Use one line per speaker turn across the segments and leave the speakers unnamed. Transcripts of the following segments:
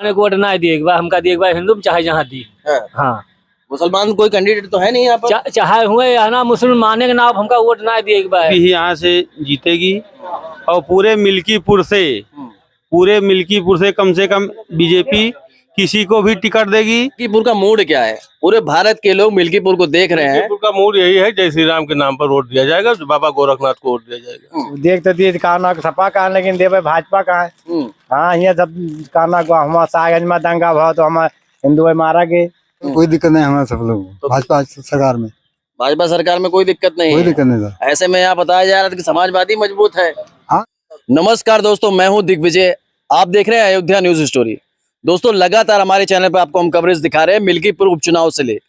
Vote ना दिए एक बार हमका दिए एक बार हिंदू में चाहे जहाँ दी। हाँ
मुसलमान कोई कैंडिडेट तो है नहीं यहाँ पर।
चाहे हुए या ना मुसलमाने के नाम हमका वोट ना दिए एक बार
ही यहाँ से जीतेगी और पूरे मिल्कीपुर से कम बीजेपी किसी को भी टिकट देगी।
मिल्कीपुर का मूड क्या है? पूरे भारत के लोग मिल्कीपुर को देख रहे हैं।
मिल्कीपुर का मूड यही है, जय श्री राम के नाम पर वोट दिया जाएगा, बाबा गोरखनाथ को वोट दिया जाएगा।
देख तो दिए कहना सपा कहा लेकिन देवे भाजपा कहा है। हाँ यहाँ सब कहना हमारा सागंज में दंगा भाव तो हम हिंदू मारा गए।
कोई दिक्कत नहीं हमारे सब लोग भाजपा सरकार में।
भाजपा सरकार में कोई दिक्कत नहीं
कोई दिक्कत नहीं था।
ऐसे में यहाँ बताया जा रहा था कि समाजवादी मजबूत है।
हाँ?
नमस्कार दोस्तों, मैं हूँ दिग्विजय, आप देख रहे हैं अयोध्या न्यूज स्टोरी। दोस्तों लगातार हमारे चैनल पर आपको हम कवरेज दिखा रहे हैं मिल्कीपुर उपचुनाव से ले।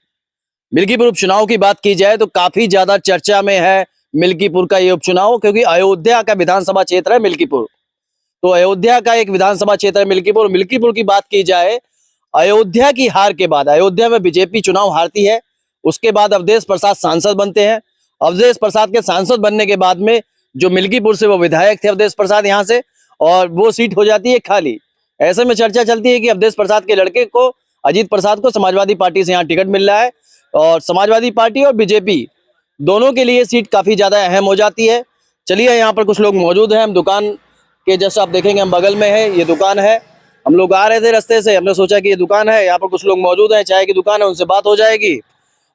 मिल्कीपुर उपचुनाव की बात की जाए तो काफी ज्यादा चर्चा में है मिल्कीपुर का ये उपचुनाव, क्योंकि अयोध्या का विधानसभा क्षेत्र है मिल्कीपुर। तो अयोध्या का एक विधानसभा क्षेत्र है मिल्कीपुर। मिल्कीपुर की बात की जाए, अयोध्या की हार के बाद, अयोध्या में बीजेपी चुनाव हारती है, उसके बाद अवधेश प्रसाद सांसद बनते हैं। अवधेश प्रसाद के सांसद बनने के बाद में जो मिल्कीपुर से वो विधायक थे अवधेश प्रसाद यहाँ से, और वो सीट हो जाती है खाली। ऐसे में चर्चा चलती है कि अवधेश प्रसाद के लड़के को, अजीत प्रसाद को, समाजवादी पार्टी से यहाँ टिकट मिल रहा है, और समाजवादी पार्टी और बीजेपी दोनों के लिए सीट काफी ज्यादा अहम हो जाती है। चलिए यहाँ पर कुछ लोग मौजूद हैं, हम दुकान के जैसे आप देखेंगे हम बगल में है, ये दुकान है। हम लोग आ रहे थे रास्ते से, हमने सोचा कि ये दुकान है, यहाँ पर कुछ लोग मौजूद हैं, चाय की दुकान है, उनसे बात हो जाएगी।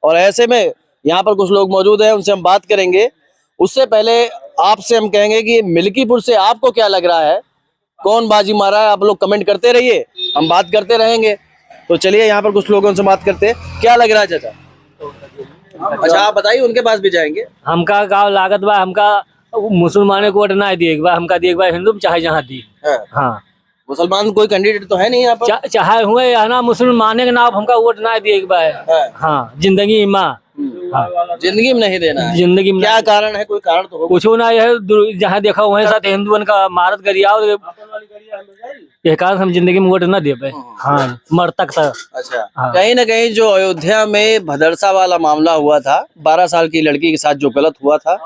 और ऐसे में यहाँ पर कुछ लोग मौजूद हैं, उनसे हम बात करेंगे। उससे पहले आपसे हम कहेंगे कि मिल्कीपुर से आपको क्या लग रहा है, कौन बाजी मारा है? आप लोग कमेंट करते रहिए, हम बात करते रहेंगे। तो चलिए यहाँ पर कुछ लोगों से बात करते हैं। क्या लग रहा है चाचा? अच्छा आप बताइए, उनके पास भी जाएंगे।
हमका गाँव लागत बा हमका मुसलमाने को वोट ना दिए एक बार हमका दिए एक बार हिंदू में चाहे जहाँ दी। हाँ
मुसलमान कोई कैंडिडेट तो है नहीं यहाँ पर।
चाहे हुए या ना मुसलमाने के नाम हमका वोट ना दिए एक बार। हाँ जिंदगी माँ
जिंदगी में नहीं देना है।
जिंदगी में
क्या कारण है? कोई कारण तो होगा।
कुछ ना है, जहाँ देखा वहीं साथ हिंदुओं का मारत गरिया, ये कारण हम जिंदगी में वोट ना दे पाए। हाँ मर तक था।
अच्छा कहीं ना कहीं जो अयोध्या में भदरसा वाला मामला हुआ था, 12 साल की लड़की के साथ जो गलत हुआ था,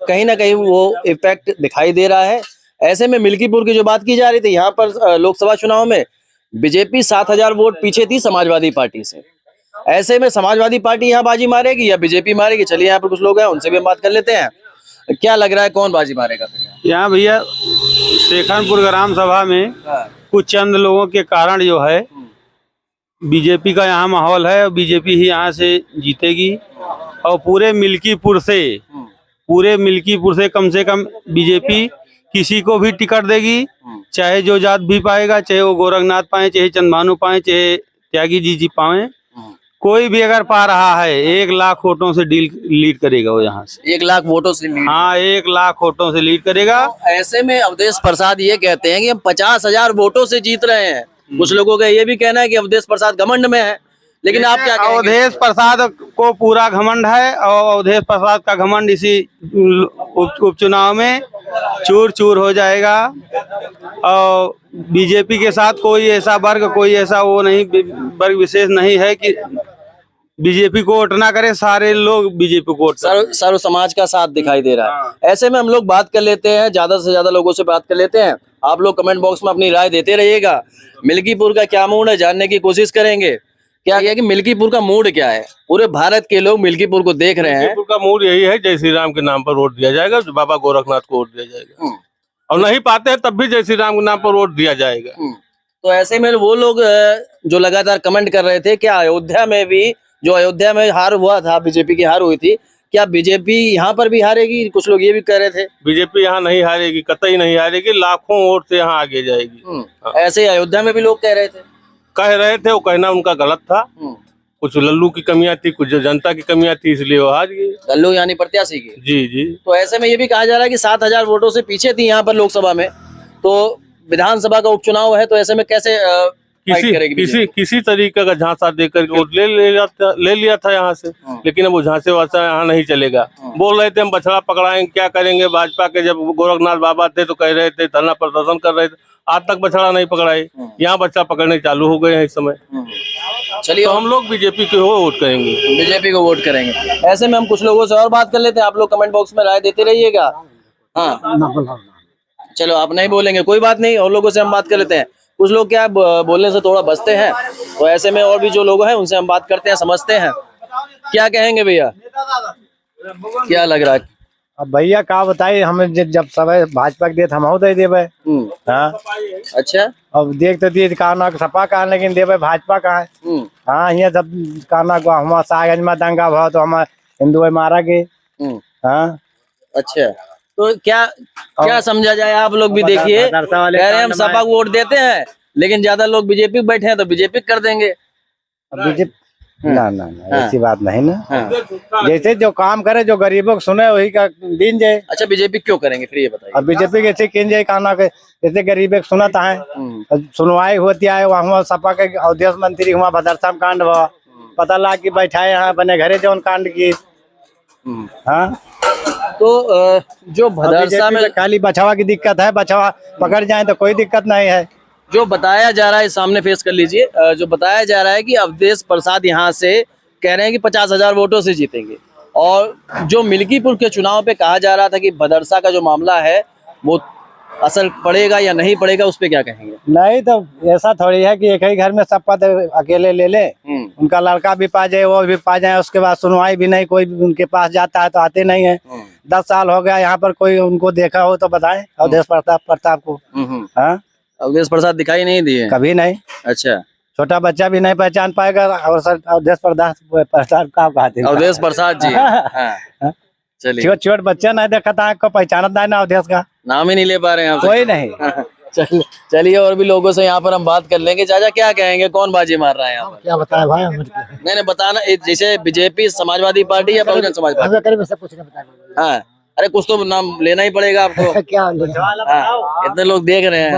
कहीं ना कहीं वो इफेक्ट दिखाई दे रहा है। ऐसे में मिल्कीपुर की जो बात की जा रही थी, यहाँ पर लोकसभा चुनाव में बीजेपी 7000 वोट पीछे थी समाजवादी पार्टी से। ऐसे में समाजवादी पार्टी यहाँ बाजी मारेगी या बीजेपी मारेगी? चलिए यहाँ पर कुछ लोग हैं, उनसे भी हम बात कर लेते हैं। क्या लग रहा है कौन बाजी मारेगा फिर?
यहाँ भैया शेखनपुर ग्राम सभा में कुछ चंद लोगों के कारण जो है बीजेपी का यहाँ माहौल है, और बीजेपी ही यहाँ से जीतेगी और पूरे मिल्कीपुर से कम बीजेपी किसी को भी टिकट देगी, चाहे जो जात भी पाएगा, चाहे वो गोरखनाथ पाए, चाहे चंदभानु पाए, चाहे त्यागी जी पाए, कोई भी अगर पा रहा है 1 लाख वोटों से लीड करेगा वो यहाँ से।
1 लाख वोटों से लीड?
हाँ 1 लाख वोटों से लीड करेगा।
तो ऐसे में अवधेश प्रसाद ये कहते हैं कि हम 50,000 वोटों से जीत रहे हैं। कुछ लोगों का ये भी कहना है कि अवधेश प्रसाद घमंड में है, लेकिन आप क्या कहेंगे?
अवधेश प्रसाद को पूरा घमंड है, और अवधेश प्रसाद का घमंड इसी उपचुनाव में चूर चूर हो जाएगा। और बीजेपी के साथ कोई ऐसा वर्ग, कोई ऐसा वो नहीं, वर्ग विशेष नहीं है कि बीजेपी को वोट ना करे, सारे लोग बीजेपी को वोट।
सर्व समाज का साथ दिखाई दे रहा है। ऐसे में हम लोग बात कर लेते हैं, ज्यादा से ज्यादा लोगों से बात कर लेते हैं। आप लोग कमेंट बॉक्स में अपनी राय देते रहिएगा। मिल्कीपुर का क्या मूड है जानने की कोशिश करेंगे। क्या कि मिल्कीपुर का मूड क्या है? पूरे भारत के लोग मिल्कीपुर को देख रहे हैं।
मिल्कीपुर का मूड यही है, जय श्री राम के नाम पर वोट दिया जाएगा, बाबा गोरखनाथ को वोट दिया जाएगा, और नहीं पाते हैं तब भी जय श्री राम के नाम पर वोट दिया जाएगा।
तो ऐसे में वो लोग जो लगातार कमेंट कर रहे थे, क्या अयोध्या में भी, जो अयोध्या में हार हुआ था, बीजेपी की हार हुई थी, क्या बीजेपी यहाँ पर भी हारेगी? कुछ लोग ये भी कह रहे थे
बीजेपी यहाँ नहीं हारेगी, कतई नहीं हारेगी, लाखों वोट से यहाँ आगे जाएगी।
ऐसे अयोध्या में भी लोग कह रहे थे,
वो कहना उनका गलत था। कुछ लल्लू की कमियां थी, कुछ जनता की कमियां थी, इसलिए वो हार गई।
लल्लू यानी प्रत्याशी की?
जी। तो
ऐसे में ये भी कहा जा रहा है कि 7000 वोटों से पीछे थी यहाँ पर लोकसभा में, तो विधानसभा का उपचुनाव है, तो ऐसे में कैसे
किसी तरीके का झांसा देकर वोट ले लिया था यहाँ से, लेकिन अब वो झांसे वासा यहाँ नहीं चलेगा। बोल रहे थे हम बछड़ा पकड़ाएंगे, क्या करेंगे? भाजपा के जब गोरखनाथ बाबा थे तो कह रहे थे, धरना प्रदर्शन कर रहे थे, आज तक बछड़ा नहीं पकड़ाए। यहाँ बछड़ा पकड़ने चालू हो गए हैं इस समय।
चलिए
तो हम लोग बीजेपी को वोट करेंगे,
बीजेपी को वोट करेंगे। ऐसे में हम कुछ लोगों से और बात कर लेते हैं, आप लोग कमेंट बॉक्स में राय देते रहिएगा। हाँ चलो आप नहीं बोलेंगे, कोई बात नहीं, और लोगों से हम बात कर लेते हैं। कुछ लोग क्या बोलने से थोड़ा बचते हैं, तो ऐसे में और भी जो लोग हैं उनसे हम बात करते हैं, समझते हैं। क्या कहेंगे भैया, क्या लग रहा है?
अब भैया का बताइए, हमें जब सब भाजपा के देत हम दे देवे। हाँ
अच्छा।
अब देखते दिए कहना सपा कहा, लेकिन देवे भाजपा कहा है। हाँ यहाँ जब कहना को हम सागंज में दंगा भाव तो हम हिंदू मारा गए। हाँ
अच्छा, तो क्या क्या समझा जाए? आप लोग भी देखिए, कह रहे हैं हम सपा को वोट देते हैं, लेकिन ज्यादा लोग बीजेपी बैठे हैं तो बीजेपी कर देंगे।
बीजेपी ना ऐसी बात नहीं ना। जैसे जो काम करे, जो गरीबों को सुने वही का दिन जाए।
अच्छा, बीजेपी क्यों करेंगे फिर ये बताइए?
अब बीजेपी के किन जाए कहना के, जैसे गरीबों को सुनता है, सुनवाई होती है वहाँ सपा के अध्यक्ष मंत्री हुआ भदरसा में कांड हुआ, पता लगा कि बैठाए यहाँ अपने घरे जौन कांड की। हाँ
तो जो भदरसा में
खाली बछवा की दिक्कत है, बछवा पकड़ जाए तो कोई दिक्कत नहीं है।
जो बताया जा रहा है, सामने फेस कर लीजिए, जो बताया जा रहा है कि अवधेश प्रसाद यहाँ से कह रहे हैं कि 50,000 वोटों से जीतेंगे, और जो मिल्कीपुर के चुनाव पे कहा जा रहा था कि भदरसा का जो मामला है वो असर पड़ेगा या नहीं पड़ेगा, उस पे क्या कहेंगे?
नहीं तो ऐसा थोड़ी है कि एक ही घर में सब पद अकेले ले ले, उनका लड़का भी पा जाए, वो भी पा जाए, उसके बाद सुनवाई भी नहीं, कोई भी उनके पास जाता है तो आते नहीं है। 10 साल हो गया यहाँ पर, कोई उनको देखा हो तो बताएं अवधेश प्रताप को। हाँ
अवधेश प्रसाद दिखाई नहीं दिए
कभी नहीं।
अच्छा,
छोटा बच्चा भी नहीं पहचान पाएगा और अवधेश प्रसाद का कहते हैं।
अवधेश प्रसाद जी। हाँ। चलिए,
छोट बच्चा नहीं देखा था, आपको पहचानत नहीं ना अवधेश का,
नाम ही नहीं ले पा रहे हैं आप?
कोई नहीं।
चलिए, और भी लोगों से यहाँ पर हम बात कर लेंगे। चाचा क्या कहेंगे, कौन बाजी मार रहा है यहाँ पर?
क्या बताए भाई?
नहीं बताना, जैसे बीजेपी, समाजवादी पार्टी या बहुजन समाज पार्टी?
सब कुछ नहीं बताया।
हाँ, अरे कुछ तो नाम लेना ही पड़ेगा आपको।
क्या
इतने लोग देख रहे हैं।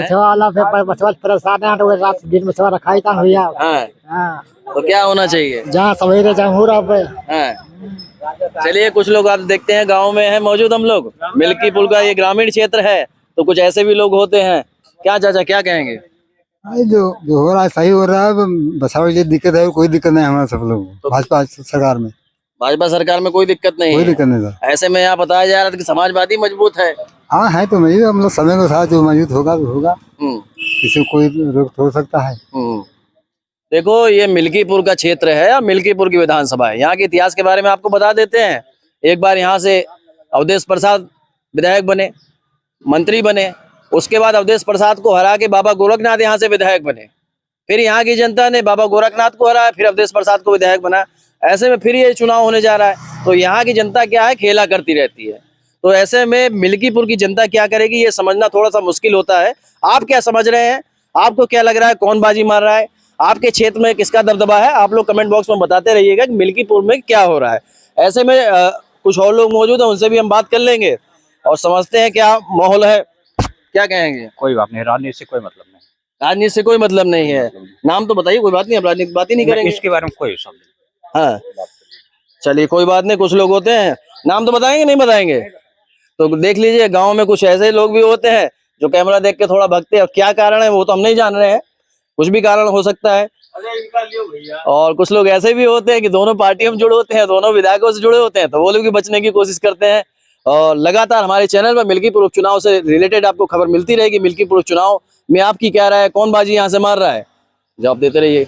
रात दिन में रखा ही था भैया।
हाँ, तो क्या होना चाहिए?
जहाँ सवेरे जहाँ
हाँ, चलिए, कुछ लोग आप देखते हैं गांव में है मौजूद हम लोग। मिल्कीपुर का ये ग्रामीण क्षेत्र है, तो कुछ ऐसे भी लोग होते हैं। क्या चाचा क्या कहेंगे?
जो हो रहा है सही हो रहा है, बसाव की दिक्कत है, कोई दिक्कत नहीं हमारा सब लोग भाजपा सरकार में।
भाजपा सरकार में कोई दिक्कत नहीं
कोई
है?
दिक्कत नहीं था।
ऐसे में यहाँ बताया जा रहा था कि समाजवादी मजबूत है।
हाँ है तो मौजूद, हम लोग समय के साथ जो मौजूद होगा तो होगा, किसी को कोई रोक हो सकता है।
देखो, ये मिल्कीपुर का क्षेत्र है और मिल्कीपुर की विधानसभा है। यहाँ के इतिहास के बारे में आपको बता देते हैं। एक बार यहाँ से अवधेश प्रसाद विधायक बने, मंत्री बने, उसके बाद अवधेश प्रसाद को हरा के बाबा गोरखनाथ यहाँ से विधायक बने, फिर यहाँ की जनता ने बाबा गोरखनाथ को हराया, फिर अवधेश प्रसाद को विधायक बना। ऐसे में फिर ये चुनाव होने जा रहा है, तो यहाँ की जनता क्या है, खेला करती रहती है। तो ऐसे में मिल्कीपुर की जनता क्या करेगी, ये समझना थोड़ा सा मुश्किल होता है। आप क्या समझ रहे हैं? आपको क्या लग रहा है, कौन बाजी मार रहा है? आपके क्षेत्र में किसका दबदबा है? आप लोग कमेंट बॉक्स में बताते रहिएगा कि मिल्कीपुर में क्या हो रहा है। ऐसे में कुछ और लोग मौजूद हैं, उनसे भी हम बात कर लेंगे और समझते हैं क्या माहौल है। क्या कहेंगे?
कोई बात नहीं, राजनीति से कोई मतलब नहीं।
राजनीति से कोई मतलब नहीं है? नाम तो बताइए। कोई बात नहीं, हम राजनीति बात ही नहीं करेंगे
इसके बारे में कोई शब्द नहीं।
हाँ, चलिए कोई बात नहीं। कुछ लोग होते हैं, नाम तो बताएंगे नहीं बताएंगे? तो देख लीजिए, गांव में कुछ ऐसे लोग भी होते हैं जो कैमरा देख के थोड़ा भगते हैं। क्या कारण है वो तो हम नहीं जान रहे हैं, कुछ भी कारण हो सकता है। और कुछ लोग ऐसे भी होते हैं कि दोनों पार्टियों में जुड़े होते हैं, दोनों विधायकों से जुड़े होते हैं, तो वो लोग भी बचने की कोशिश करते हैं। और लगातार हमारे चैनल पर मिल्कीपुर उपचुनाव से रिलेटेड आपको खबर मिलती रहेगी। मिल्कीपुर उपचुनाव में आपकी क्या राय है, कौन बाजी यहाँ से मार रहा है, जवाब देते रहिए।